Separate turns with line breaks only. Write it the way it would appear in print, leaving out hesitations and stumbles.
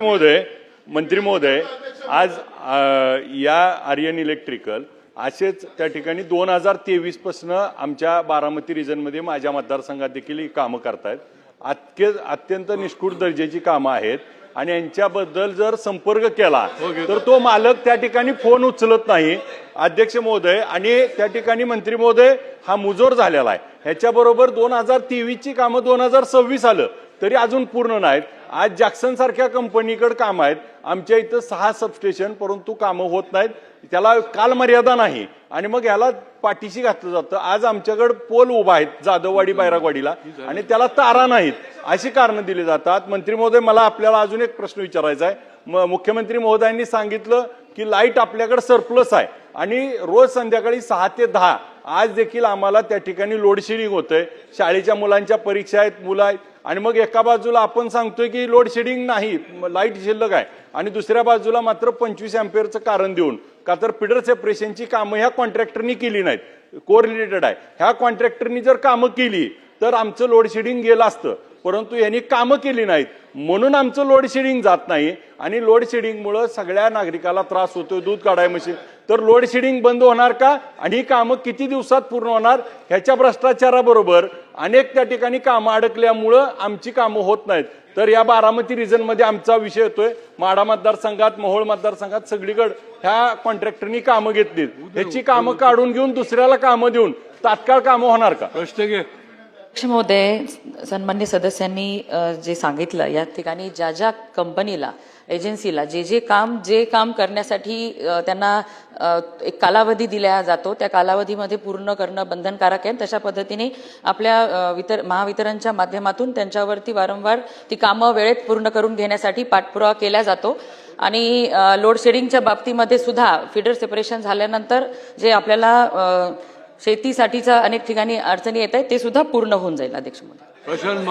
महोदय, मंत्री महोदय, आज या आर्यन इलेक्ट्रिकल असेच त्या ठिकाणी 2023 पासून आमच्या बारामती रिजनमध्ये माझ्या मतदारसंघात देखील ही कामं करतायत. अत्यंत निष्ठुर दर्जाची कामं आहेत आणि यांच्याबद्दल जर संपर्क केला तर तो मालक त्या ठिकाणी फोन उचलत नाही. अध्यक्ष महोदय आणि त्या ठिकाणी मंत्री महोदय हा मुजोर झालेला आहे. ह्याच्याबरोबर 2023 ची कामं 2026 आलं तरी अजून पूर्ण नाहीत. आज जॅक्सन सारख्या कंपनीकडे काम आहेत. आमच्या इथं 6 सबस्टेशन परंतु कामं होत नाहीत. त्याला कालमर्यादा नाही आणि मग याला पाठीशी घातलं जातं. आज आमच्याकडे पोल उभा आहेत जाधववाडी बैरागवाडीला आणि त्याला तारा नाहीत अशी कारणं दिली जातात. मंत्री महोदय, मला आपल्याला अजून एक प्रश्न विचारायचा आहे. मुख्यमंत्री महोदयांनी सांगितलं की लाईट आपल्याकडे सरप्लस आहे आणि रोज संध्याकाळी 6 ते 10 आज देखील आम्हाला त्या ठिकाणी लोड शेडिंग होतंय. शाळेच्या मुलांच्या परीक्षा आहेत, मुलं आहेत आणि मग एका बाजूला आपण सांगतोय की लोड शेडिंग नाही, लाईट शिल्लक आहे आणि दुसऱ्या बाजूला मात्र 25 अँपिअरचं कारण देऊन का तर फिडर सेपरेशनची कामं ह्या कॉन्ट्रॅक्टरनी केली नाहीत, कोरिलेटेड आहे. ह्या कॉन्ट्रॅक्टरनी जर कामं केली तर आमचं लोड शेडिंग गेलं असतं, परंतु यांनी कामं केली नाहीत म्हणून आमचं लोड शेडिंग जात नाही आणि लोड शेडिंगमुळे सगळ्या नागरिकाला त्रास होतोय. दूध काढाय मशीन तर लोड शेडिंग बंद होणार का आणि ही कामं किती दिवसात पूर्ण होणार? ह्याच्या भ्रष्टाचाराबरोबर अनेक त्या ठिकाणी कामं अडकल्यामुळं आमची कामं होत नाहीत. तर या बारामती रिजनमध्ये आमचा विषय येतोय. माढा मतदारसंघात, मोहोळ मतदारसंघात सगळीकडे ह्या कॉन्ट्रॅक्टरनी कामं घेतलीत. ह्याची कामं काढून घेऊन दुसऱ्याला कामं देऊन तात्काळ कामं होणार का?
महोदय, सन्मान्य सदस्यांनी जे सांगितलं या ठिकाणी ज्या ज्या कंपनीला एजन्सीला जे काम करण्यासाठी त्यांना एक कालावधी दिला जातो त्या कालावधीमध्ये पूर्ण करणं बंधनकारक आहे. तशा पद्धतीने आपल्या महावितरणच्या माध्यमातून त्यांच्यावरती वारंवार ती कामं वेळेत पूर्ण करून घेण्यासाठी पाठपुरावा केला जातो. आणि लोड शेडिंगच्या बाबतीमध्ये सुद्धा फिडर सेपरेशन झाल्यानंतर जे आपल्याला शेतीसाठीच्या अनेक ठिकाणी अडचणी येत आहेत ते सुद्धा पूर्ण होऊन जाईल. अध्यक्ष महोदय.